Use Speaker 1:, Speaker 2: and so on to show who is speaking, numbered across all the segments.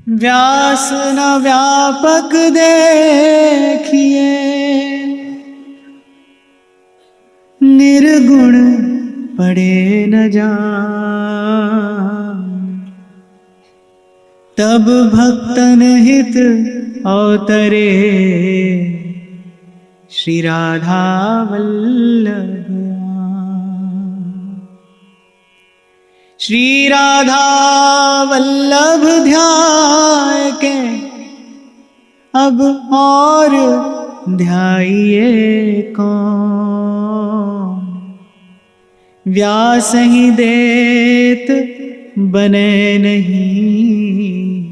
Speaker 1: व्यास न व्यापक देखिए, निर्गुण पड़े न जान। तब भक्तन हित अवतरे, श्री राधा वल्लभ। श्री राधा वल्लभ ध्याय के, अब और ध्याइए कौन। व्यास ही देत बने नहीं,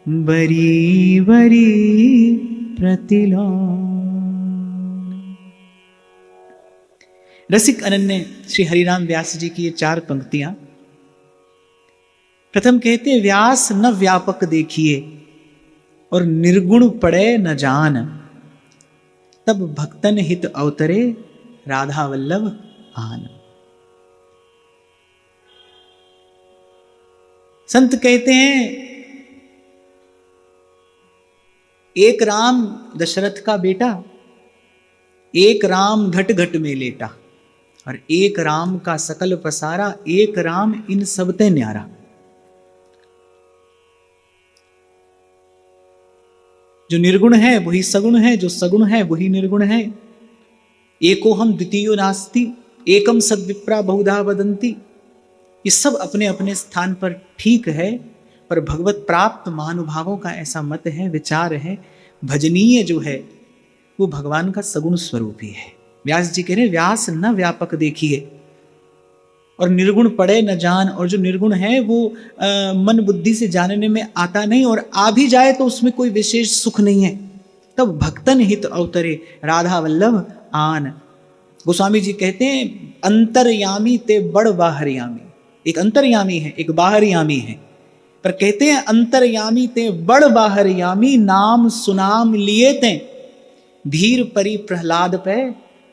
Speaker 1: बरी बरी प्रतिलोम। रसिक अनन्य श्री हरिराम व्यास जी की ये 4 पंक्तियां। प्रथम कहते व्यास न व्यापक देखिए, और निर्गुण पड़े न जान। तब भक्तन हित अवतरे, राधा वल्लभ आन। संत कहते हैं एक राम दशरथ का बेटा, एक राम घट घट में लेटा, और एक राम का सकल पसारा, एक राम इन सबते न्यारा। जो निर्गुण है वही सगुण है, जो सगुण है वही निर्गुण है। एको हम द्वितीयो नास्ति, एकम सद्विप्रा बहुधा वदंती। ये सब अपने अपने स्थान पर ठीक है, पर भगवत प्राप्त महानुभावों का ऐसा मत है, विचार है, भजनीय जो है वो भगवान का सगुण स्वरूप ही है। व्यास जी कह रहे व्यास न व्यापक देखिए, और निर्गुण पड़े न जान। और जो निर्गुण है वो मन बुद्धि से जानने में आता नहीं, और आ भी जाए तो उसमें कोई विशेष सुख नहीं है। तब भक्तन हित अवतरे, राधा वल्लभ आन। गोस्वामी जी कहते हैं अंतर्यामी ते बड़ बाहरयामी। एक अंतर्यामी है, एक बाहरयामी है, पर कहते हैं अंतर्यामी ते बड़ बाहरयामी, नाम सुनाम लिए ते धीर परी प्रहलाद पे,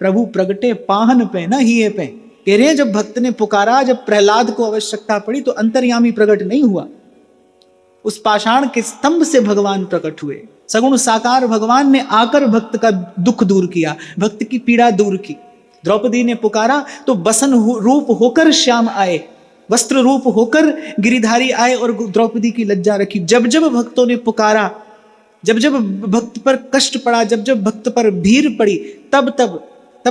Speaker 1: प्रभु प्रगटे पाहन पे न हिए पे। कह रहे हैं जब भक्त ने पुकारा, जब प्रहलाद को आवश्यकता पड़ी तो अंतर्यामी प्रकट नहीं हुआ, उस पाषाण के स्तंभ से भगवान प्रकट हुए। सगुण साकार भगवान ने आकर भक्त का दुख दूर किया, भक्त की पीड़ा दूर की। द्रौपदी ने पुकारा तो बसन रूप होकर श्याम आए, वस्त्र रूप होकर गिरिधारी आए और द्रौपदी की लज्जा रखी। जब जब भक्तों ने पुकारा, जब जब भक्त पर कष्ट पड़ा, जब जब भक्त पर भीड़ पड़ी, तब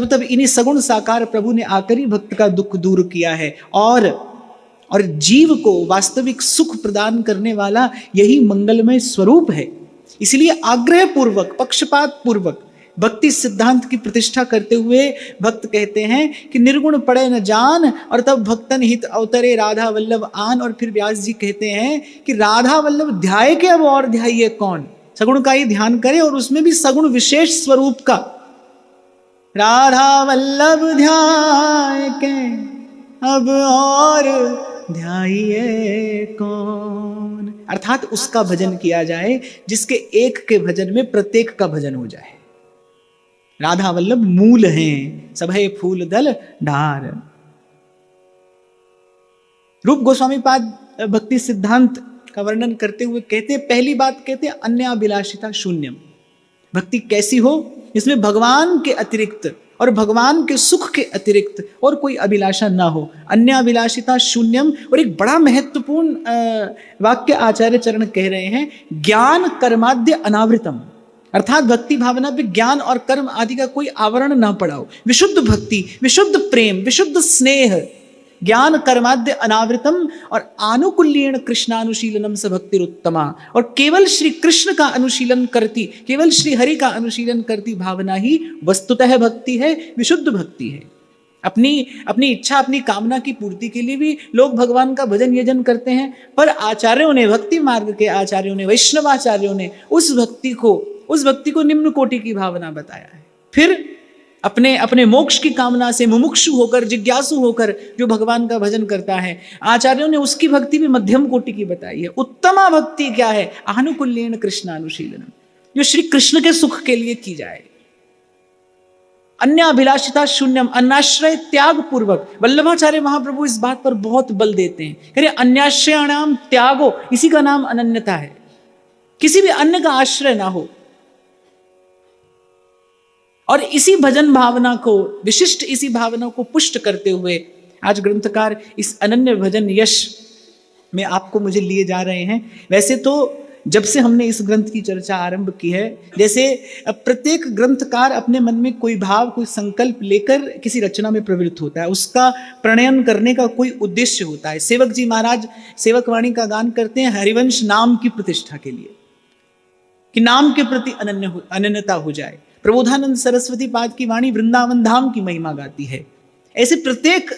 Speaker 1: तब इन्हीं सगुण साकार प्रभु ने आकर ही भक्त का दुख दूर किया है। और जीव को वास्तविक सुख प्रदान करने वाला यही मंगलमय स्वरूप है। इसलिए आग्रह पूर्वक, पक्षपात पूर्वक भक्ति सिद्धांत की प्रतिष्ठा करते हुए भक्त कहते हैं कि निर्गुण पड़े न जान, और तब भक्तन हित अवतरे, राधा वल्लभ आन। और फिर व्यास जी कहते हैं कि राधा वल्लभ ध्याय के, अब और ध्याइए कौन। सगुण का ही ध्यान करे, और उसमें भी सगुण विशेष स्वरूप का। राधा वल्लभ ध्याय के, अब और ध्याइए कौन। अर्थात उसका भजन किया जाए जिसके एक के भजन में प्रत्येक का भजन हो जाए। राधा वल्लभ मूल हैं, सभे फूल दल डार। रूप गोस्वामी पाद भक्ति सिद्धांत का वर्णन करते हुए कहते, पहली बात कहते अन्याभिलाषिता शून्यम। भक्ति कैसी हो, इसमें भगवान के अतिरिक्त और भगवान के सुख के अतिरिक्त और कोई अभिलाषा ना हो। अन्याभिलाषिता शून्यम। और एक बड़ा महत्वपूर्ण वाक्य आचार्य चरण कह रहे हैं, ज्ञान कर्माद्य अनावृतम। अर्थात भक्ति भावना पे ज्ञान और कर्म आदि का कोई आवरण ना पड़ा हो। विशुद्ध भक्ति, विशुद्ध प्रेम, विशुद्ध स्नेह, ज्ञान कर्माद्य अनावृतम, और आनुकूल्येन कृष्णानुशीलनम स भक्तिरुत्तमा। और केवल श्री कृष्ण का अनुशीलन करती, केवल श्री हरि का अनुशीलन करती भावना ही वस्तुतः भक्ति है, विशुद्ध भक्ति है। अपनी इच्छा, अपनी कामना की पूर्ति के लिए भी लोग भगवान का भजन यजन करते हैं, पर आचार्यों ने, भक्ति मार्ग के आचार्यों ने, वैष्णवाचार्यों ने उस भक्ति को निम्न कोटि की भावना बताया है। फिर अपने मोक्ष की कामना से मुमुक्षु होकर, जिज्ञासु होकर जो भगवान का भजन करता है, आचार्यों ने उसकी भक्ति भी मध्यम कोटि की बताई है। उत्तमा भक्ति क्या है? आनुकूल्येन कृष्णानुशीलनम, जो श्री कृष्ण के सुख के लिए की जाए। अन्याभिलाषिता शून्यम, अन्याश्रय त्याग पूर्वक। वल्लभाचार्य महाप्रभु इस बात पर बहुत बल देते हैं, कह रहे अन्याश्रयाणाम त्यागो, इसी का नाम अनन्यता है। किसी भी अन्य का आश्रय ना हो। और इसी भजन भावना को, विशिष्ट इसी भावना को पुष्ट करते हुए आज ग्रंथकार इस अनन्य भजन यश में आपको मुझे लिए जा रहे हैं। वैसे तो जब से हमने इस ग्रंथ की चर्चा आरंभ की है, जैसे प्रत्येक ग्रंथकार अपने मन में कोई भाव, कोई संकल्प लेकर किसी रचना में प्रवृत्त होता है, उसका प्रणयन करने का कोई उद्देश्य होता है। सेवक जी महाराज सेवक वाणी का गान करते हैं हरिवंश नाम की प्रतिष्ठा के लिए, कि नाम के प्रति अनन्यता हो जाए। प्रबोधानंद सरस्वती पाद की वाणी वृंदावन धाम की महिमा गाती है। ऐसे प्रत्येक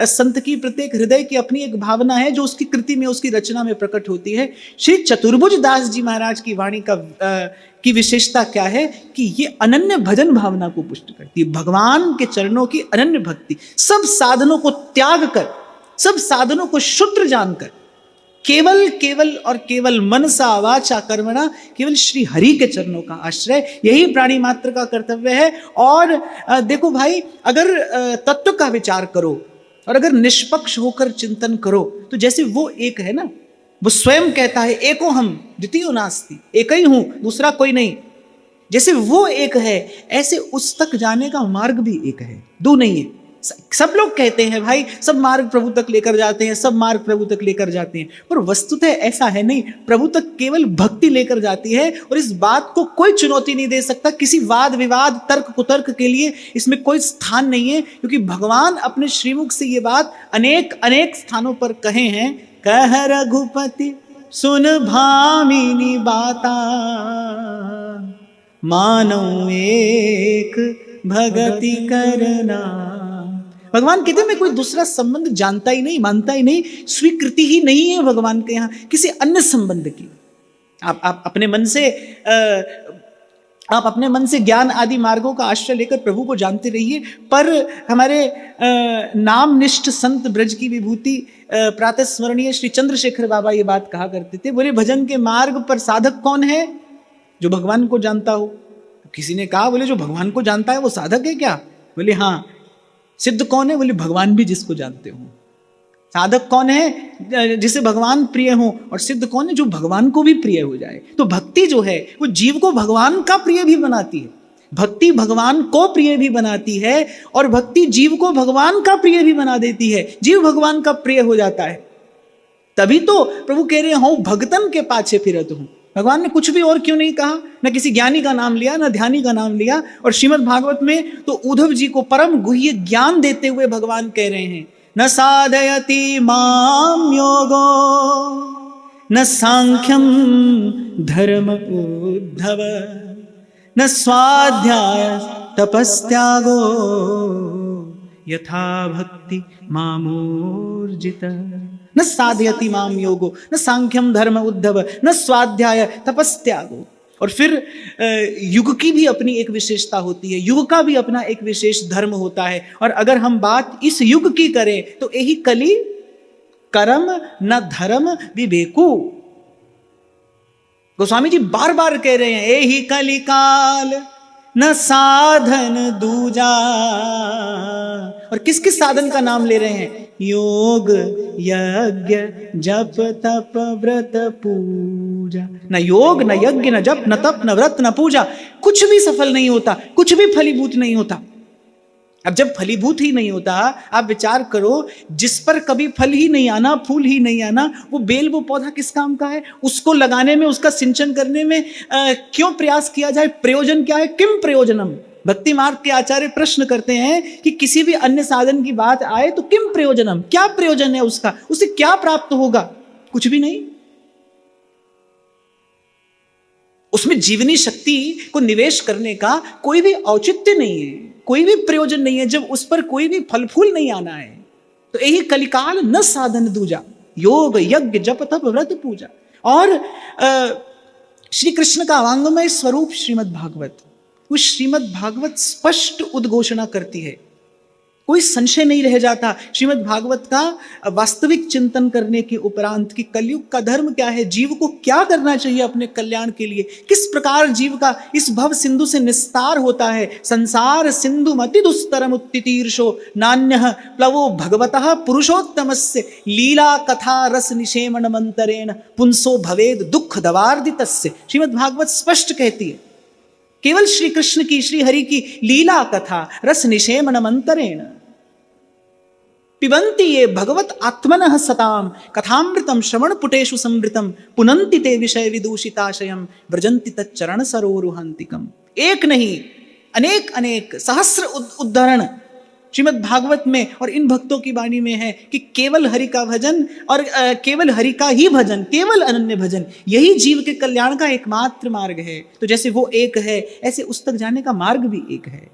Speaker 1: संत की, प्रत्येक हृदय की अपनी एक भावना है जो उसकी कृति में, उसकी रचना में प्रकट होती है। श्री चतुर्भुज दास जी महाराज की वाणी की विशेषता क्या है कि ये अनन्य भजन भावना को पुष्ट करती है, भगवान के चरणों की अनन्य भक्ति। सब साधनों को त्याग कर, सब साधनों को क्षुद्र जानकर केवल और केवल मनसा वाचा कर्मणा केवल श्री हरि के चरणों का आश्रय, यही प्राणी मात्र का कर्तव्य है। और देखो भाई, अगर तत्व का विचार करो और अगर निष्पक्ष होकर चिंतन करो तो जैसे वो एक है ना, वो स्वयं कहता है एको हम द्वितीयो नास्ति, एक ही हूं, दूसरा कोई नहीं। जैसे वो एक है, ऐसे उस तक जाने का मार्ग भी एक है, दो नहीं है। सब लोग कहते हैं भाई सब मार्ग प्रभु तक लेकर जाते हैं, सब मार्ग प्रभु तक लेकर जाते हैं, पर वस्तुतः ऐसा है नहीं। प्रभु तक केवल भक्ति लेकर जाती है और इस बात को कोई चुनौती नहीं दे सकता। किसी वाद विवाद, तर्क कुतर्क के लिए इसमें कोई स्थान नहीं है, क्योंकि भगवान अपने श्रीमुख से ये बात अनेक स्थानों पर कहे हैं। कह रघुपति सुन भामिनी बाता, मानो एक भगति करना। भगवान कहते मैं कोई दूसरा संबंध जानता ही नहीं, मानता ही नहीं, स्वीकृति ही नहीं है भगवान के यहाँ किसी अन्य संबंध की। आप अपने मन से ज्ञान आदि मार्गों का आश्रय लेकर प्रभु को जानते रहिए, पर हमारे नामनिष्ठ संत ब्रज की विभूति प्रातः स्मरणीय श्री चंद्रशेखर बाबा ये बात कहा करते थे, बोले भजन के मार्ग पर साधक कौन है? जो भगवान को जानता हो। किसी ने कहा, बोले जो भगवान को जानता है वो साधक है क्या? बोले हाँ। सिद्ध कौन है? बोले भगवान भी जिसको जानते हो। साधक कौन है? जिसे भगवान प्रिय हो। और सिद्ध कौन है? जो भगवान को भी प्रिय हो जाए। तो भक्ति जो है वो जीव को भगवान का प्रिय भी बनाती है, भक्ति भगवान को प्रिय भी बनाती है, और भक्ति जीव को भगवान का प्रिय भी बना देती है। जीव भगवान का प्रिय हो जाता है। तभी तो प्रभु कह रहे हो भगतन के पाछे फिरत हूं। भगवान ने कुछ भी और क्यों नहीं कहा? न किसी ज्ञानी का नाम लिया, न ध्यानी का नाम लिया। और श्रीमद् भागवत में तो उद्धव जी को परम गुह्य ज्ञान देते हुए भगवान कह रहे हैं, न साधयति माम योगो न सांख्यम धर्म उद्धव न स्वाध्याय तपस्त्यागो यथा भक्ति मामोर्जित। न साधयति माम योगो न सांख्यम धर्म उद्धव न स्वाध्याय तपस्त्यागो। और फिर युग की भी अपनी एक विशेषता होती है, युग का भी अपना एक विशेष धर्म होता है। और अगर हम बात इस युग की करें तो यही कली कर्म न धर्म विवेकु। गोस्वामी जी बार बार कह रहे हैं, यही कली काल न साधन दूजा। और किस किस साधन का नाम ले रहे हैं? योग यज्ञ जप तप व्रत पूजा। न योग न यज्ञ न जप न तप न व्रत न पूजा, कुछ भी सफल नहीं होता, कुछ भी फलीभूत नहीं होता। अब जब फलीभूत ही नहीं होता, आप विचार करो, जिस पर कभी फल ही नहीं आना, फूल ही नहीं आना, वो बेल, वो पौधा किस काम का है? उसको लगाने में, उसका सिंचन करने में क्यों प्रयास किया जाए? प्रयोजन क्या है? किम प्रयोजनम? भक्ति मार्ग के आचार्य प्रश्न करते हैं कि किसी भी अन्य साधन की बात आए तो किम प्रयोजनम, क्या प्रयोजन है उसका, उसे क्या प्राप्त होगा? कुछ भी नहीं। उसमें जीवनी शक्ति को निवेश करने का कोई भी औचित्य नहीं है, कोई भी प्रयोजन नहीं है, जब उस पर कोई भी फल फूल नहीं आना है। तो यही कलिकाल न साधन दूजा, योग यज्ञ जप तप व्रत पूजा। और श्री कृष्ण का अवांगमय स्वरूप श्रीमद् भागवत, वो श्रीमद् भागवत स्पष्ट उद्घोषणा करती है, कोई संशय नहीं रह जाता। श्रीमद् भागवत का वास्तविक चिंतन करने के उपरांत कि कलयुग का धर्म क्या है, जीव को क्या करना चाहिए अपने कल्याण के लिए, किस प्रकार जीव का इस भव सिंधु से निस्तार होता है। संसार सिंधु मति दुस्तरम उत्तितीर्षो नान्यः प्लवो भगवतः पुरुषोत्तमस्य लीला कथा रस निषेमण मंतरेण पुंसो भवेद दुख दवार्दितस्य। श्रीमद् भागवत स्पष्ट कहती है केवल श्री कृष्ण की, श्री हरि की लीला कथा रस निषेमण मंतरेण पिबंति ये भगवत आत्मनः सताम कथामृतम श्रवण पुटेषु समृतम पुनंति ते विषय विदूषिताशयम व्रजंति तच्चरण सरोरुहांतिकम। एक नहीं अनेक अनेक सहस्र उद्धरण श्रीमद् भागवत में और इन भक्तों की वाणी में है कि केवल हरि का भजन और केवल हरि का ही भजन, केवल अनन्य भजन, यही जीव के कल्याण का एकमात्र मार्ग है। तो जैसे वो एक है, ऐसे उस तक जाने का मार्ग भी एक है।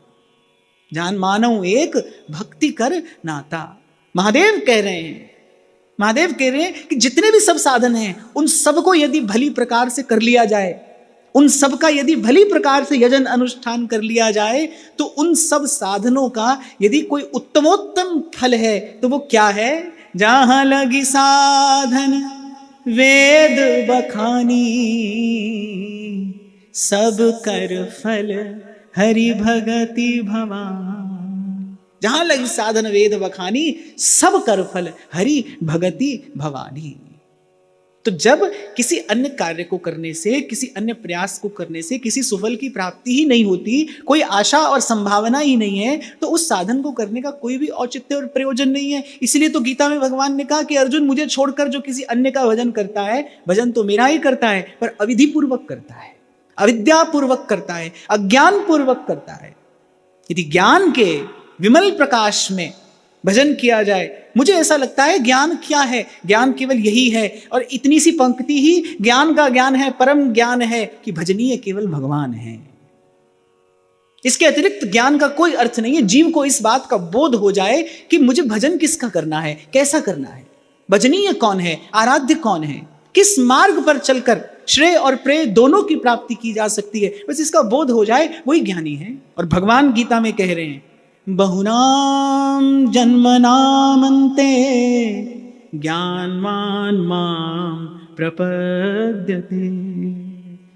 Speaker 1: जान मानव एक भक्ति कर नाता। महादेव कह रहे हैं कि जितने भी सब साधन हैं उन सबको यदि भली प्रकार से कर लिया जाए, उन सब का यदि भली प्रकार से यजन अनुष्ठान कर लिया जाए, तो उन सब साधनों का यदि कोई उत्तमोत्तम फल है तो वो क्या है? जहां लगी साधन वेद बखानी, सब कर फल हरि भगति भवान। जहां लगी साधन वेद बखानी, सब कर फल हरि भगति भवानी। तो जब किसी अन्य कार्य को करने से, किसी अन्य प्रयास को करने से किसी सुफल की प्राप्ति ही नहीं होती, कोई आशा और संभावना ही नहीं है, तो उस साधन को करने का कोई भी औचित्य और प्रयोजन नहीं है। इसलिए तो गीता में भगवान ने कहा कि अर्जुन, मुझे छोड़कर जो किसी अन्य का भजन करता है, भजन तो मेरा ही करता है, पर अविधि पूर्वक करता है, अविद्यापूर्वक करता है, अज्ञान पूर्वक करता है। यदि ज्ञान के विमल प्रकाश में भजन किया जाए, मुझे ऐसा लगता है ज्ञान क्या है? ज्ञान केवल यही है, और इतनी सी पंक्ति ही ज्ञान का ज्ञान है, परम ज्ञान है कि भजनीय केवल भगवान है। इसके अतिरिक्त ज्ञान का कोई अर्थ नहीं है। जीव को इस बात का बोध हो जाए कि मुझे भजन किसका करना है, कैसा करना है, भजनीय कौन है, आराध्य कौन है, किस मार्ग पर चलकर श्रेय और प्रेय दोनों की प्राप्ति की जा सकती है, बस इसका बोध हो जाए, वही ज्ञानी है। और भगवान गीता में कह रहे हैं, बहुनाम जन्मनामन्ते ज्ञानवान माम प्रपद्यते।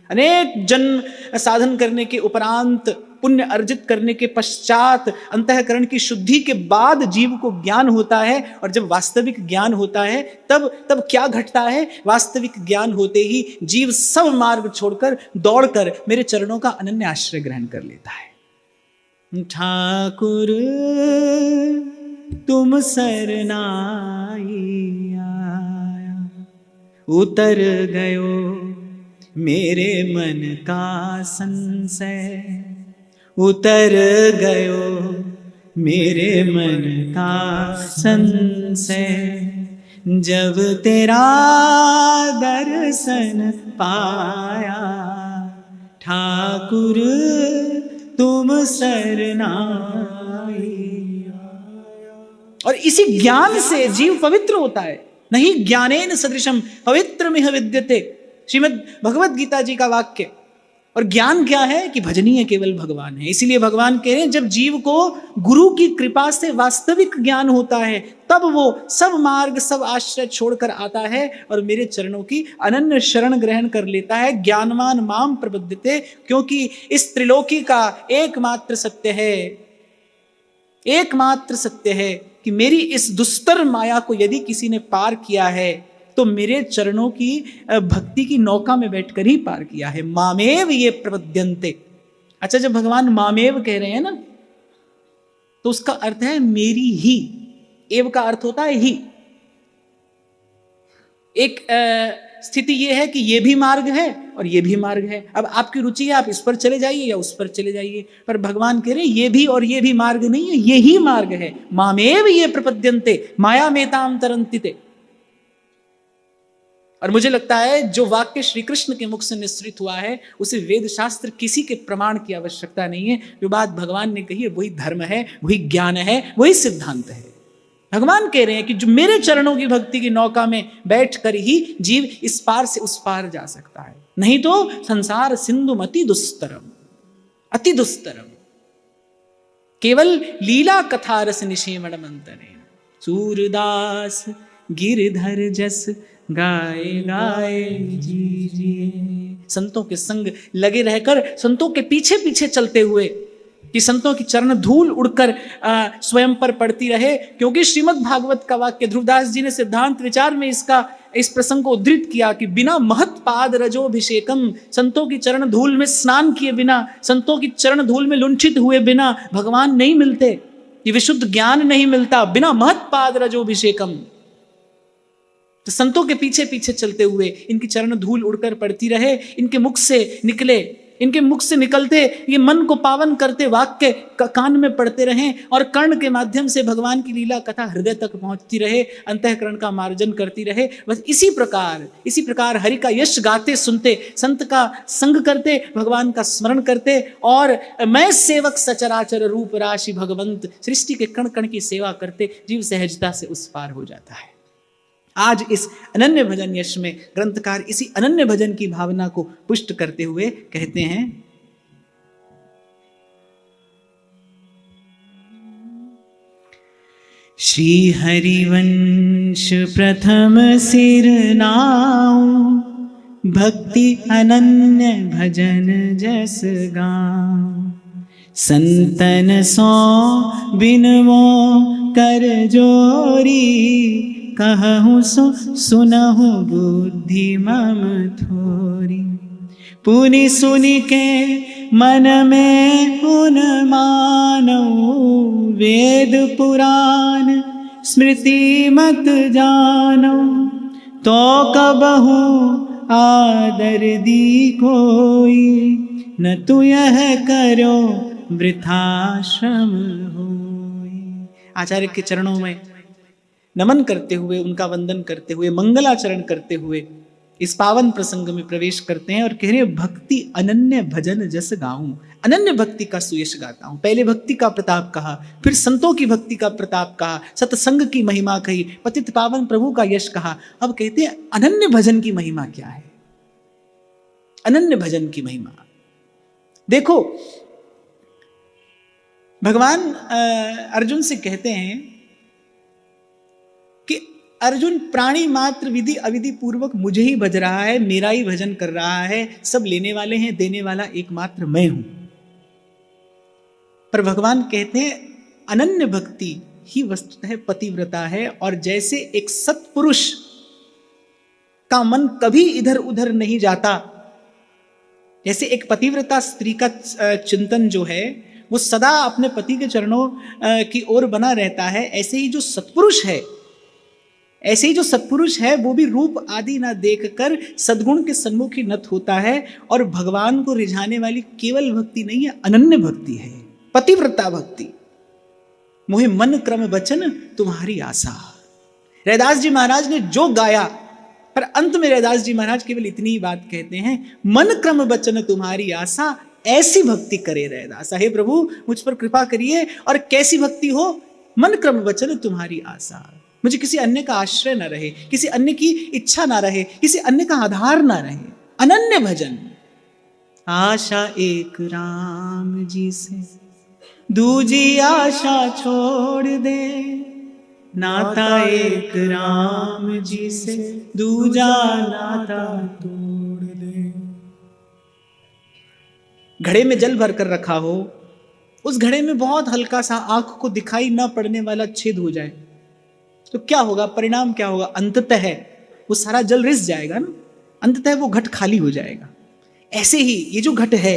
Speaker 1: अनेक जन्म साधन करने के उपरांत, पुण्य अर्जित करने के पश्चात, अंतःकरण की शुद्धि के बाद जीव को ज्ञान होता है। और जब वास्तविक ज्ञान होता है तब क्या घटता है? वास्तविक ज्ञान होते ही जीव सब मार्ग छोड़कर दौड़कर मेरे चरणों का अनन्य आश्रय ग्रहण कर लेता है। ठाकुर तुम सरनाई आया, उतर गयो मेरे मन का संशय, उतर गयो मेरे मन का संशय, जब तेरा दर्शन पाया, ठाकुर तुम सरनाई। और इसी ज्ञान से जीव पवित्र होता है। नहीं ज्ञानेन सदृशम पवित्रमिह विद्यते, श्रीमद् भगवत गीता जी का वाक्य। और ज्ञान क्या है? कि भजनीय केवल भगवान है। इसीलिए भगवान कह रहे हैं, जब जीव को गुरु की कृपा से वास्तविक ज्ञान होता है, तब वो सब मार्ग, सब आश्रय छोड़कर आता है और मेरे चरणों की अनन्य शरण ग्रहण कर लेता है। ज्ञानवान माम प्रबद्धते, क्योंकि इस त्रिलोकी का एकमात्र सत्य है, एकमात्र सत्य है कि मेरी इस दुस्तर माया को यदि किसी ने पार किया है, तो मेरे चरणों की भक्ति की नौका में बैठकर ही पार किया है। मामेव ये प्रपद्यन्ते। अच्छा, जब भगवान मामेव कह रहे हैं ना, तो उसका अर्थ है मेरी ही। एव का अर्थ होता है ही। एक स्थिति ये है कि ये भी मार्ग है और ये भी मार्ग है। अब आपकी रुचि है, आप इस पर चले जाइए या उस पर चले जाइए, पर भगवान कह रहे हैं ये भी और ये भी मार्ग नहीं है, ये ही मार्ग है। मामेव ये प्रपद्यन्ते माया मेताम तरन्तिते। और मुझे लगता है जो वाक्य श्री कृष्ण के मुख से निश्रित हुआ है, उसे वेद शास्त्र किसी के प्रमाण की आवश्यकता नहीं है। जो बात भगवान ने कही है वही धर्म है, वही ज्ञान है, वही सिद्धांत है। भगवान कह रहे हैं कि जो मेरे चरणों की भक्ति की नौका में बैठकर ही जीव इस पार से उस पार जा सकता है, नहीं तो संसार सिंधु अति दुस्तरम, अति दुस्तरम। केवल लीला कथा रस निषेमण मंतरे सूरदास गिरधर जस गाए गाए जी। संतों के संग लगे रहकर, संतों के पीछे पीछे चलते हुए, कि संतों की चरण धूल उड़कर स्वयं पर पड़ती रहे। क्योंकि श्रीमद् भागवत का वाक्य ध्रुवदास जी ने सिद्धांत विचार में इस प्रसंग को उद्धृत किया कि बिना महत् पाद रजोभिषेकम, संतों की चरण धूल में स्नान किए बिना, संतों की चरण धूल में लुंठित हुए बिना भगवान नहीं मिलते, ये विशुद्ध ज्ञान नहीं मिलता बिना महत् पाद रजोभिषेकम। तो संतों के पीछे पीछे चलते हुए इनकी चरण धूल उड़कर पड़ती रहे, इनके मुख से निकलते ये मन को पावन करते वाक्य कान में पड़ते रहें, और कर्ण के माध्यम से भगवान की लीला कथा हृदय तक पहुंचती रहे, अंतःकरण का मार्जन करती रहे। बस इसी प्रकार हरि का यश गाते सुनते, संत का संग करते, भगवान का स्मरण करते, और मैं सेवक सचराचर रूप राशि भगवंत, सृष्टि के कण कण की सेवा करते जीव सहजता से उस पार हो जाता है। आज इस अनन्य भजन यश में ग्रंथकार इसी अनन्य भजन की भावना को पुष्ट करते हुए कहते हैं, श्री हरिवंश प्रथम सिर नाउ, भक्ति अनन्य भजन जस गाऊं, संतन सो बिनवो कर जोरी, कहूँ सुनहु बुद्धि मम थोरी, पुनि सुनि के मन में उन मानो, वेद पुराण स्मृति मत जानो, तो कबहु आदर दी कोई, न तू यह करो वृथा श्रम होई। आचार्य के चरणों में नमन करते हुए, उनका वंदन करते हुए, मंगलाचरण करते हुए इस पावन प्रसंग में प्रवेश करते हैं और कह रहे हैं, भक्ति अनन्य भजन जस गाऊं, अनन्य भक्ति का सुयश गाता हूं। पहले भक्ति का प्रताप कहा, फिर संतों की भक्ति का प्रताप कहा, सत्संग की महिमा कही, पतित पावन प्रभु का यश कहा। अब कहते हैं अनन्य भजन की महिमा क्या है। अनन्य भजन की महिमा देखो, भगवान अर्जुन से कहते हैं कि अर्जुन प्राणी मात्र विधि अविधि पूर्वक मुझे ही भज रहा है, मेरा ही भजन कर रहा है, सब लेने वाले हैं, देने वाला एकमात्र मैं हूं। पर भगवान कहते हैं अनन्य भक्ति ही वस्तुतः पतिव्रता है, और जैसे एक सत्पुरुष का मन कभी इधर उधर नहीं जाता, जैसे एक पतिव्रता स्त्री का चिंतन जो है वो सदा अपने पति के चरणों की ओर बना रहता है, ऐसे ही जो सत्पुरुष है वो भी रूप आदि ना देखकर सद्गुण के सन्मुख ही नत होता है। और भगवान को रिझाने वाली केवल भक्ति नहीं है, अनन्य भक्ति है, पतिव्रता भक्ति। मोहे मन क्रम वचन तुम्हारी आशा, रैदास जी महाराज ने जो गाया, पर अंत में रैदास जी महाराज केवल इतनी ही बात कहते हैं, मन क्रम वचन तुम्हारी आशा, ऐसी भक्ति करे रैदास। हे प्रभु मुझ पर कृपा करिए, और कैसी भक्ति हो, मन क्रम वचन तुम्हारी आशा, मुझे किसी अन्य का आश्रय ना रहे, किसी अन्य की इच्छा ना रहे, किसी अन्य का आधार ना रहे। अनन्य भजन, आशा एक राम जी से, दूजी आशा छोड़ दे, नाता एक राम जी से, दूजा नाता तोड़ दे। घड़े में जल भर कर रखा हो, उस घड़े में बहुत हल्का सा आंख को दिखाई ना पड़ने वाला छेद हो जाए तो क्या होगा, परिणाम क्या होगा, अंततः वो सारा जल रिस जाएगा ना, अंततः वो घट खाली हो जाएगा। ऐसे ही ये जो घट है,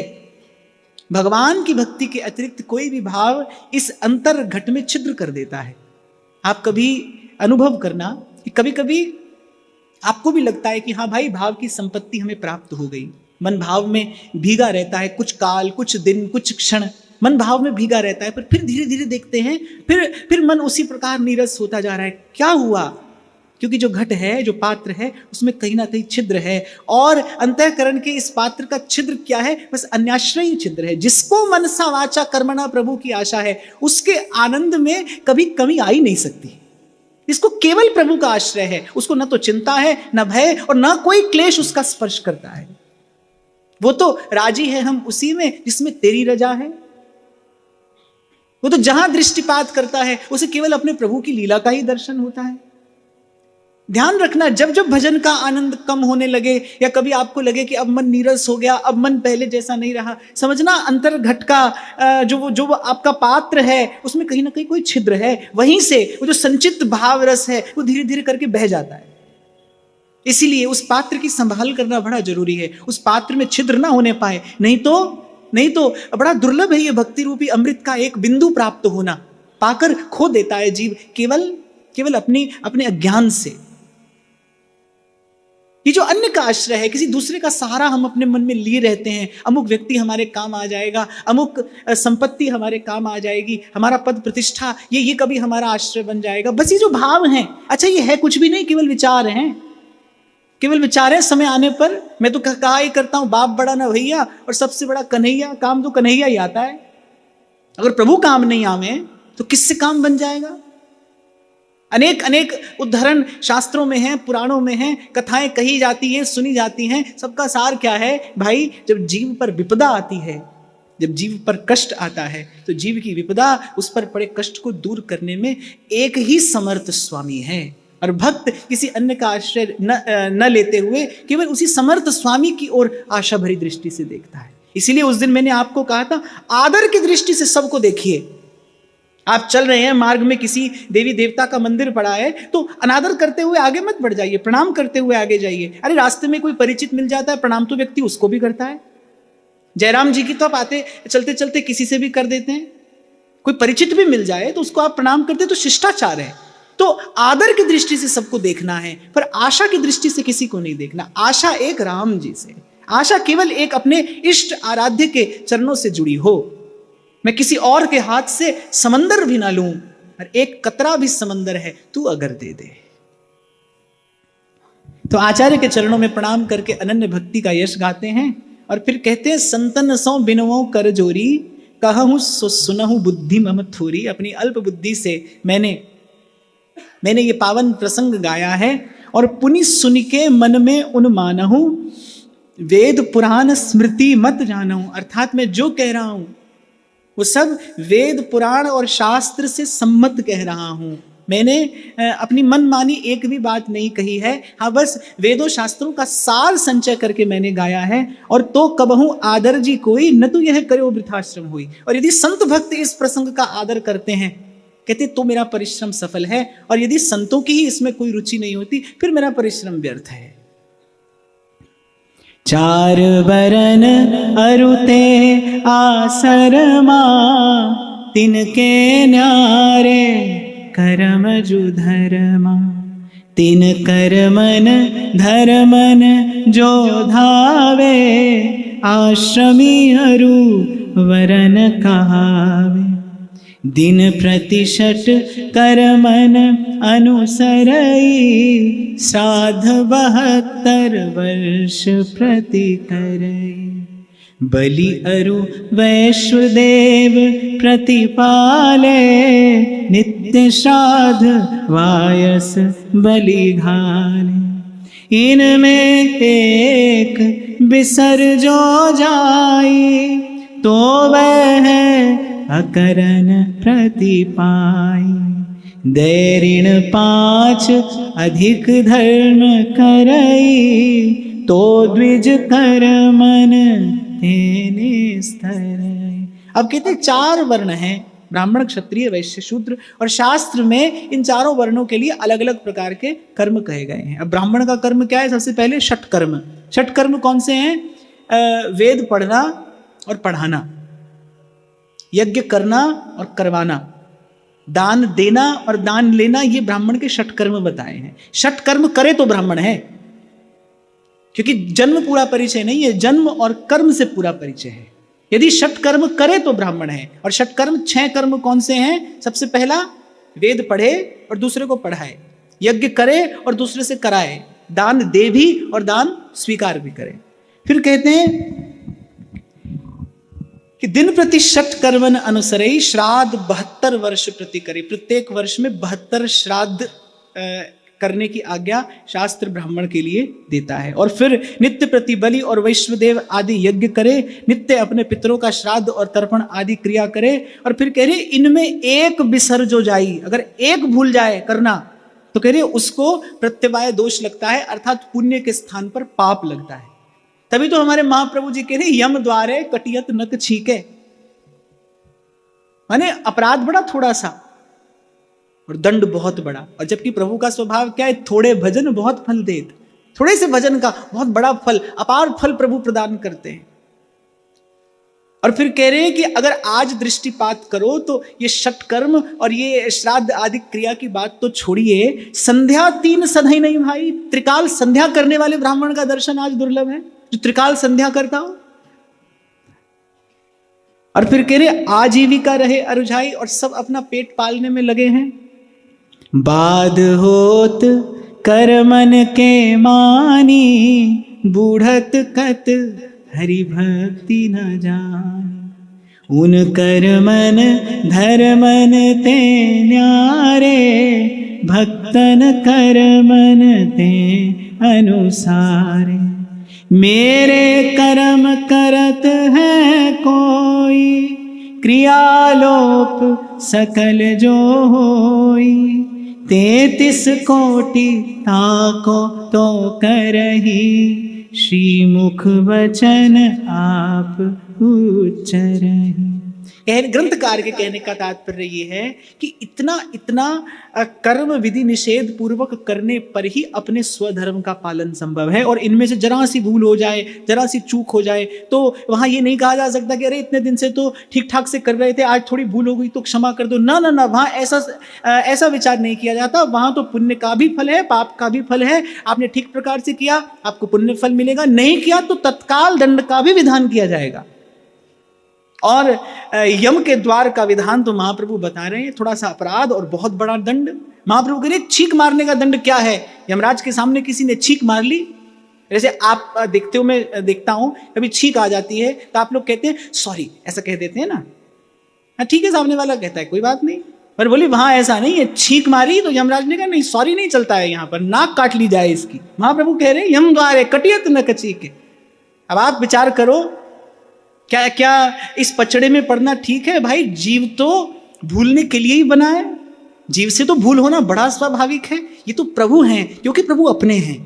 Speaker 1: भगवान की भक्ति के अतिरिक्त कोई भी भाव इस अंतर घट में छिद्र कर देता है। आप कभी अनुभव करना कि कभी कभी आपको भी लगता है कि हाँ भाई, भाव की संपत्ति हमें प्राप्त हो गई, मन भाव में भीगा रहता है, कुछ काल, कुछ दिन, कुछ क्षण मन भाव में भीगा रहता है, पर फिर धीरे धीरे देखते हैं फिर मन उसी प्रकार नीरस होता जा रहा है। क्या हुआ? क्योंकि जो घट है, जो पात्र है, उसमें कहीं ना कहीं छिद्र है, और अंतःकरण के इस पात्र का छिद्र क्या है? बस अन्याश्रयी छिद्र है। जिसको मनसा वाचा कर्मणा प्रभु की आशा है, उसके आनंद में कभी कमी आ ही नहीं सकती। इसको केवल प्रभु का आश्रय है, उसको न तो चिंता है, न भय, और न कोई क्लेश उसका स्पर्श करता है। वो तो राजी है हम उसी में जिसमें तेरी रजा है। वो तो जहां दृष्टिपात करता है उसे केवल अपने प्रभु की लीला का ही दर्शन होता है। ध्यान रखना, जब जब भजन का आनंद कम होने लगे या कभी आपको लगे कि अब मन नीरस हो गया, अब मन पहले जैसा नहीं रहा, समझना अंतर्घट का जो वो आपका पात्र है उसमें कहीं ना कहीं कोई छिद्र है। वहीं से वो जो संचित भाव रस है वो धीरे धीरे करके बह जाता है। इसीलिए उस पात्र की संभाल करना बड़ा जरूरी है, उस पात्र में छिद्र ना होने पाए। नहीं तो बड़ा दुर्लभ है ये भक्ति रूपी अमृत का एक बिंदु प्राप्त होना, पाकर खो देता है जीव केवल अपने अज्ञान से। ये जो अन्य का आश्रय है, किसी दूसरे का सहारा हम अपने मन में लिए रहते हैं, अमुक व्यक्ति हमारे काम आ जाएगा, अमुक संपत्ति हमारे काम आ जाएगी, हमारा पद प्रतिष्ठा ये कभी हमारा आश्रय बन जाएगा, बस ये जो भाव हैं, अच्छा ये है कुछ भी नहीं, केवल विचार हैं, केवल विचार है। समय आने पर मैं तो कहा ही करता हूं, बाप बड़ा ना भैया और सबसे बड़ा कन्हैया, काम तो कन्हैया ही आता है। अगर प्रभु काम नहीं आवे तो किससे काम बन जाएगा। अनेक उदाहरण शास्त्रों में हैं, पुराणों में हैं, कथाएं कही जाती हैं, सुनी जाती हैं। सबका सार क्या है भाई, जब जीव पर विपदा आती है, जब जीव पर कष्ट आता है तो जीव की विपदा, उस पर पड़े कष्ट को दूर करने में एक ही समर्थ स्वामी है। और भक्त किसी अन्य का आश्रय न लेते हुए केवल उसी समर्थ स्वामी की ओर आशा भरी दृष्टि से देखता है। इसीलिए उस दिन मैंने आपको कहा था, आदर की दृष्टि से सबको देखिए। आप चल रहे हैं मार्ग में, किसी देवी देवता का मंदिर पड़ा है तो अनादर करते हुए आगे मत बढ़ जाइए, प्रणाम करते हुए आगे जाइए। अरे रास्ते में कोई परिचित मिल जाता है, प्रणाम तो व्यक्ति उसको भी करता है। जयराम जी की तो आप आते चलते चलते किसी से भी कर देते हैं, कोई परिचित भी मिल जाए तो उसको आप प्रणाम करते, तो शिष्टाचार है। तो आदर की दृष्टि से सबको देखना है, पर आशा की दृष्टि से किसी को नहीं देखना। आशा एक राम जी से, आशा केवल एक अपने इष्ट आराध्य के चरणों से जुड़ी हो। मैं किसी और के हाथ से समंदर भी ना लूं, और एक कतरा भी समंदर है तू अगर दे दे। तो आचार्य के चरणों में प्रणाम करके अनन्य भक्ति का यश गाते हैं और फिर कहते हैं, संतन सौ बिनवों कर जोरी, कहूं सो सुनहु बुद्धि मम थोरी। अपनी अल्प बुद्धि से मैंने ये पावन प्रसंग गाया है और पुनि सुन के मन में उन्मानहु, वेद पुराण स्मृति मत जानहु। अर्थात मैं जो कह रहा हूं वो सब वेद पुराण और शास्त्र से सम्मत कह रहा हूं। मैंने अपनी मनमानी एक भी बात नहीं कही है। हाँ, बस वेदों शास्त्रों का सार संचय करके मैंने गाया है। और तो कबहू आदर जी कोई, न तो यह करो वृथाश्रम हुई। और यदि संत भक्त इस प्रसंग का आदर करते हैं, कहते तो मेरा परिश्रम सफल है, और यदि संतों की ही इसमें कोई रुचि नहीं होती फिर मेरा परिश्रम व्यर्थ है। चार बरन अरुते आसरमा, तिनके न्यारे करम जुधरमा। तिन करमन धर्मन जो धावे, आश्रमी अरु वरन कहावे। दिन प्रतिशत करमन अनुसरई, श्राद्ध 72 वर्ष प्रति करई। बलि अरु वैश्वदेव प्रतिपाले, नित्य श्राद्ध वायस बलि घाले। इनमें एक बिसर जो जाई, तो वह अकरन प्रतिपाई। दैरिण 5 अधिक धर्म करई, तो द्विज कर मन तेने स्थरई। अब कहते 4 वर्ण हैं, ब्राह्मण क्षत्रिय वैश्य शूद्र, और शास्त्र में इन चारों वर्णों के लिए अलग अलग प्रकार के कर्म कहे गए हैं। अब ब्राह्मण का कर्म क्या है? सबसे पहले षटकर्म। षटकर्म कौन से हैं? वेद पढ़ना और पढ़ाना, यज्ञ करना और करवाना, दान देना और दान लेना, ये ब्राह्मण के षटकर्म बताए हैं। षटकर्म करे तो ब्राह्मण है, क्योंकि जन्म पूरा परिचय नहीं है, जन्म और कर्म से पूरा परिचय है। यदि षटकर्म करे तो ब्राह्मण है। और षटकर्म 6 कर्म कौन से हैं? सबसे पहला वेद पढ़े और दूसरे को पढ़ाए, यज्ञ करे और दूसरे से कराए, दान दे भी और दान स्वीकार भी करे। फिर कहते हैं कि दिन प्रति षटकर्मन अनुसरई, श्राद्ध 72 वर्ष प्रति करे। प्रत्येक वर्ष में 72 श्राद्ध करने की आज्ञा शास्त्र ब्राह्मण के लिए देता है। और फिर नित्य प्रतिबलि और वैश्वदेव आदि यज्ञ करे, नित्य अपने पितरों का श्राद्ध और तर्पण आदि क्रिया करे। और फिर कह रही इनमें एक बिसर जो जाई, अगर एक भूल जाए करना तो कह रही उसको प्रत्यवाय दोष लगता है, अर्थात पुण्य के स्थान पर पाप लगता है। तभी तो हमारे महाप्रभु जी कह रहे यम द्वारे कटियत नक छीके, माने अपराध बड़ा थोड़ा सा और दंड बहुत बड़ा। और जबकि प्रभु का स्वभाव क्या है, थोड़े भजन बहुत फल देते, थोड़े से भजन का बहुत बड़ा फल, अपार फल प्रभु प्रदान करते हैं। और फिर कह रहे हैं कि अगर आज दृष्टिपात करो तो ये षटकर्म और ये श्राद्ध आदि क्रिया की बात तो छोड़िए, संध्या 3 सधई नहीं भाई, त्रिकाल संध्या करने वाले ब्राह्मण का दर्शन आज दुर्लभ है, जो त्रिकाल संध्या करता हो। और फिर कह रहे आजीविका रहे अरुझाई, और सब अपना पेट पालने में लगे हैं। बाद होत कर मन के मानी, बूढ़त कत हरि भक्ति न जानी। उन कर मन धर मन ते न्यारे, भक्तन कर मन ते अनुसारे। मेरे कर्म करत है कोई, क्रियालोप सकल जो होई। 33 कोटि ताको तो करही, श्रीमुख वचन आप उच्चरहि। ग्रंथकार के कहने का तात्पर्य ये है कि इतना इतना कर्म विधि निषेध पूर्वक करने पर ही अपने स्वधर्म का पालन संभव है। और इनमें से जरा सी भूल हो जाए, जरा सी चूक हो जाए तो वहां ये नहीं कहा जा सकता कि अरे इतने दिन से तो ठीक ठाक से कर रहे थे, आज थोड़ी भूल हो गई तो क्षमा कर दो। ना ना ना, वहां ऐसा विचार नहीं किया जाता। वहां तो पुण्य का भी फल है, पाप का भी फल है। आपने ठीक प्रकार से किया आपको पुण्य फल मिलेगा, नहीं किया तो तत्काल दंड का भी विधान किया जाएगा। और यम के द्वार का विधान तो महाप्रभु बता रहे हैं, थोड़ा सा अपराध और बहुत बड़ा दंड। महाप्रभु कह रहे छींक मारने का दंड क्या है। यमराज के सामने किसी ने छींक मार ली, जैसे आप देखते हो, मैं देखता हूं कभी छींक आ जाती है तो आप लोग कहते हैं सॉरी, ऐसा कह देते हैं ना। हाँ ठीक है, सामने वाला कहता है कोई बात नहीं, पर बोली वहां ऐसा नहीं है, छींक मारी तो यमराज ने कहा नहीं सॉरी नहीं चलता है, यहाँ पर नाक काट ली जाए इसकी। महाप्रभु कह रहे यम द्वारे कटियत न कचीके। अब आप विचार करो, क्या क्या इस पचड़े में पड़ना ठीक है भाई? जीव तो भूलने के लिए ही बना है, जीव से तो भूल होना बड़ा स्वाभाविक है। ये तो प्रभु हैं, क्योंकि प्रभु अपने हैं,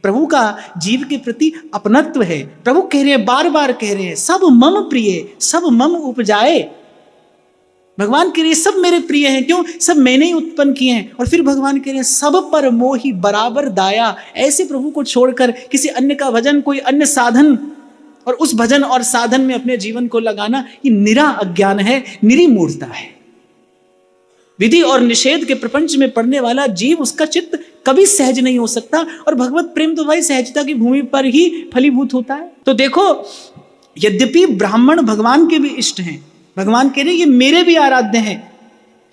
Speaker 1: प्रभु का जीव के प्रति अपनत्व है। प्रभु कह रहे हैं, बार बार कह रहे हैं, सब मम प्रिय, सब मम उपजाए। भगवान कह रहे हैं सब मेरे प्रिय हैं, क्यों? सब मैंने ही उत्पन्न किए हैं। और फिर भगवान कह रहे हैं सब पर मोहि बराबर दाया। ऐसे प्रभु को छोड़कर किसी अन्य का भजन, कोई अन्य साधन और उस भजन और साधन में अपने जीवन को लगाना, ये निरा अज्ञान है, निरी मूर्खता है। विधि और निषेध के प्रपंच में पड़ने वाला जीव, उसका चित्त कभी सहज नहीं हो सकता। और भगवत प्रेम तो भाई सहजता की भूमि पर ही फलीभूत होता है। तो देखो, यद्यपि ब्राह्मण भगवान के भी इष्ट हैं, भगवान कह रहे ये मेरे भी आराध्य हैं।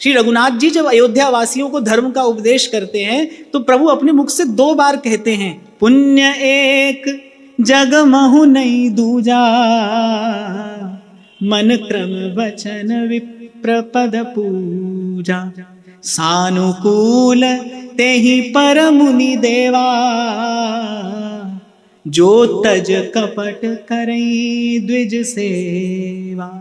Speaker 1: श्री रघुनाथ जी जब अयोध्या वासियों को धर्म का उपदेश करते हैं तो प्रभु अपने मुख से 2 बार कहते हैं, पुण्य एक जग महु नहीं दूजा, मन क्रम वचन विप्र पद पूजा। सानुकूल ते ही पर मुनि देवा, जो तज कपट करई द्विज सेवा।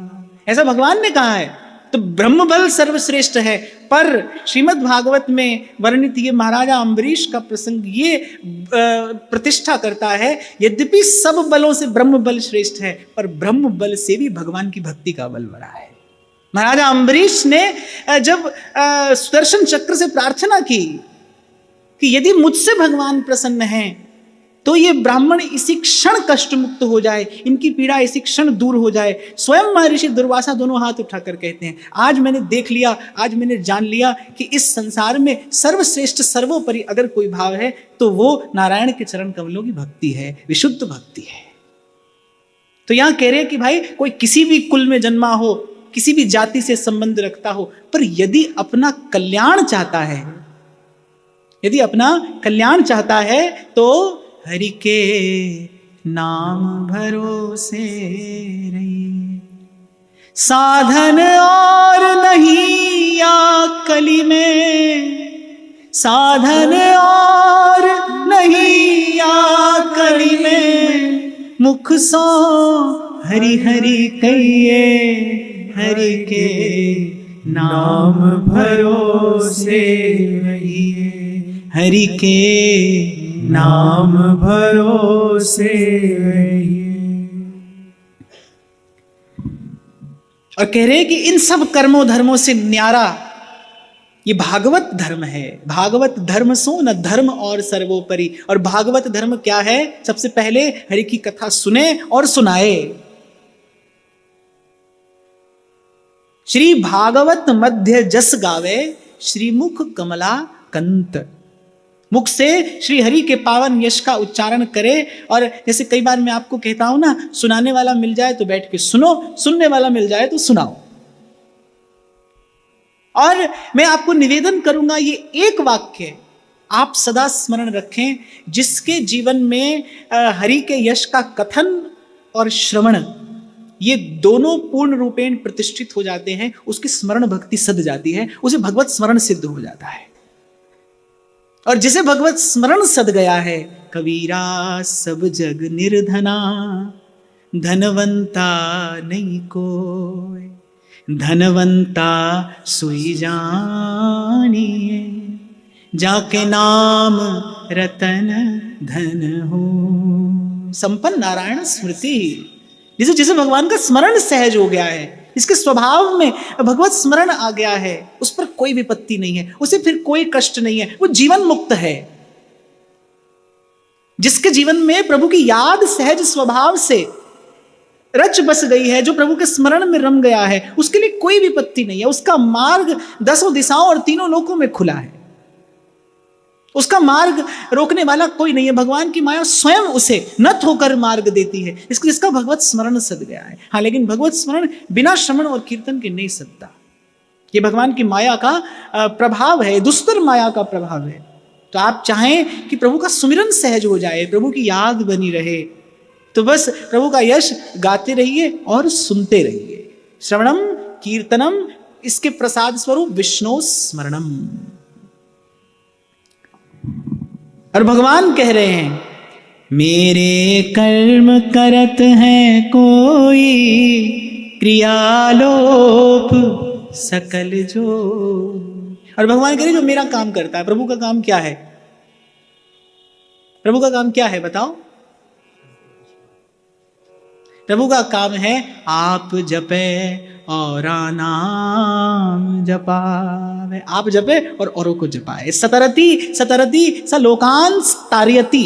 Speaker 1: ऐसा भगवान ने कहा है। तो ब्रह्म बल सर्वश्रेष्ठ है। पर श्रीमद् भागवत में वर्णित ये महाराजा अम्बरीश का प्रसंग ये प्रतिष्ठा करता है, यद्यपि सब बलों से ब्रह्म बल श्रेष्ठ है, पर ब्रह्म बल से भी भगवान की भक्ति का बल बड़ा है। महाराजा अम्बरीश ने जब सुदर्शन चक्र से प्रार्थना की कि यदि मुझसे भगवान प्रसन्न हैं तो ये ब्राह्मण इसी क्षण कष्ट मुक्त हो जाए, इनकी पीड़ा इसी क्षण दूर हो जाए। स्वयं महर्षि दुर्वासा दोनों हाथ उठाकर कहते हैं, आज मैंने देख लिया, आज मैंने जान लिया कि इस संसार में सर्वश्रेष्ठ सर्वोपरि अगर कोई भाव है तो वो नारायण के चरण कमलों की भक्ति है, विशुद्ध भक्ति है। तो यहां कह रहे हैं कि भाई कोई किसी भी कुल में जन्मा हो, किसी भी जाति से संबंध रखता हो, पर यदि अपना कल्याण चाहता है, यदि अपना कल्याण चाहता है तो हरि के नाम भरोसे रही। साधन और नहीं या कली में, साधन और नहीं आकड़ी में, मुख सो हरि हरि कहिए, हरि के नाम भरोसे रहिए, हरि के नाम भरोसे रहिए। और कह रहे हैं कि इन सब कर्मों धर्मों से न्यारा ये भागवत धर्म है। भागवत धर्म सो न धर्म और सर्वोपरि। और भागवत धर्म क्या है? सबसे पहले हरि की कथा सुने और सुनाए। श्री भागवत मध्य जस गावे, श्रीमुख कमला कंत। मुख से श्री हरि के पावन यश का उच्चारण करे। और जैसे कई बार मैं आपको कहता हूं ना, सुनाने वाला मिल जाए तो बैठ के सुनो, सुनने वाला मिल जाए तो सुनाओ। और मैं आपको निवेदन करूंगा, ये एक वाक्य आप सदा स्मरण रखें, जिसके जीवन में हरि के यश का कथन और श्रवण ये दोनों पूर्ण रूपेण प्रतिष्ठित हो जाते हैं, उसकी स्मरण भक्ति सद जाती है, उसे भगवत स्मरण सिद्ध हो जाता है। और जिसे भगवत स्मरण सद गया है, कबीरा सब जग निर्धना, धनवंता नहीं कोई, धनवंता सुई जानिए, जाके नाम रतन धन हो। संपन्न नारायण स्मृति, जिसे जिसे भगवान का स्मरण सहज हो गया है, इसके स्वभाव में भगवत स्मरण आ गया है, उस पर कोई विपत्ति नहीं है, उसे फिर कोई कष्ट नहीं है, वो जीवन मुक्त है। जिसके जीवन में प्रभु की याद सहज स्वभाव से रच बस गई है, जो प्रभु के स्मरण में रम गया है, उसके लिए कोई विपत्ति नहीं है। उसका मार्ग दसों दिशाओं और तीनों लोकों में खुला है। उसका मार्ग रोकने वाला कोई नहीं है। भगवान की माया स्वयं उसे नत होकर मार्ग देती है, इसका भगवत स्मरण सद गया है। हाँ, लेकिन भगवत स्मरण बिना श्रवण और कीर्तन के नहीं सदता। ये भगवान की माया का प्रभाव है, दुस्तर माया का प्रभाव है। तो आप चाहें कि प्रभु का सुमिरन सहज हो जाए, प्रभु की याद बनी रहे, तो बस प्रभु का यश गाते रहिए और सुनते रहिए। श्रवणम कीर्तनम, इसके प्रसाद स्वरूप विष्णु स्मरणम। और भगवान कह रहे हैं, मेरे कर्म करत हैं कोई, क्रियालोप सकल जो। और भगवान कह रहे जो मेरा काम करता है। प्रभु का काम क्या है? प्रभु का काम क्या है बताओ? प्रभु का काम है आप जपे और नाम जपावे। आप जपे और औरों को जपाए। सतरति सतरति स लोकांस तारयति,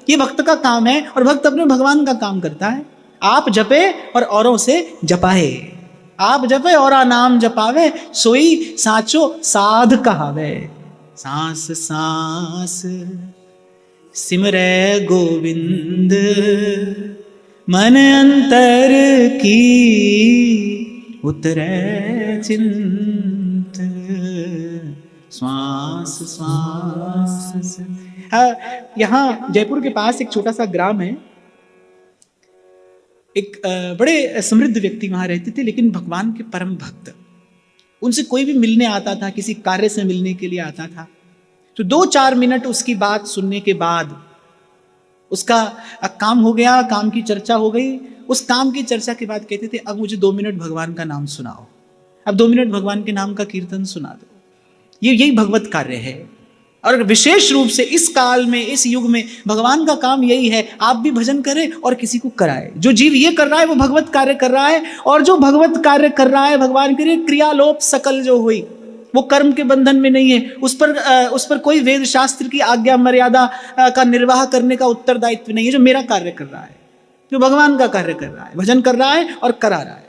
Speaker 1: ये भक्त का काम है। और भक्त अपने भगवान का काम करता है। आप जपे और औरों से जपाए। आप जपे और नाम जपावे, सोई साचो साध कहावे। सांस सांस सिमरे गोविंद, मन अंतर की उतरे चिंत। श्वास श्वास। यहाँ जयपुर के पास एक छोटा सा ग्राम है। एक बड़े समृद्ध व्यक्ति वहां रहते थे, लेकिन भगवान के परम भक्त। उनसे कोई भी मिलने आता था, किसी कार्य से मिलने के लिए आता था, तो 2-4 मिनट उसकी बात सुनने के बाद उसका काम हो गया, काम की चर्चा हो गई। उस काम की चर्चा के बाद कहते थे, अब मुझे 2 मिनट भगवान का नाम सुनाओ, अब 2 मिनट भगवान के नाम का कीर्तन सुना दो। यही भगवत कार्य है। और विशेष रूप से इस काल में, इस युग में भगवान का काम यही है, आप भी भजन करें और किसी को कराए। जो जीव ये कर रहा है वो भगवत कार्य कर रहा है। और जो भगवत कार्य कर रहा है, भगवान के लिए क्रियालोप सकल जो हुई, वो कर्म के बंधन में नहीं है। उस पर कोई वेद शास्त्र की आज्ञा मर्यादा का निर्वाह करने का उत्तरदायित्व नहीं है। जो मेरा कार्य कर रहा है, जो भगवान का कार्य कर रहा है, भजन कर रहा है और करा रहा है।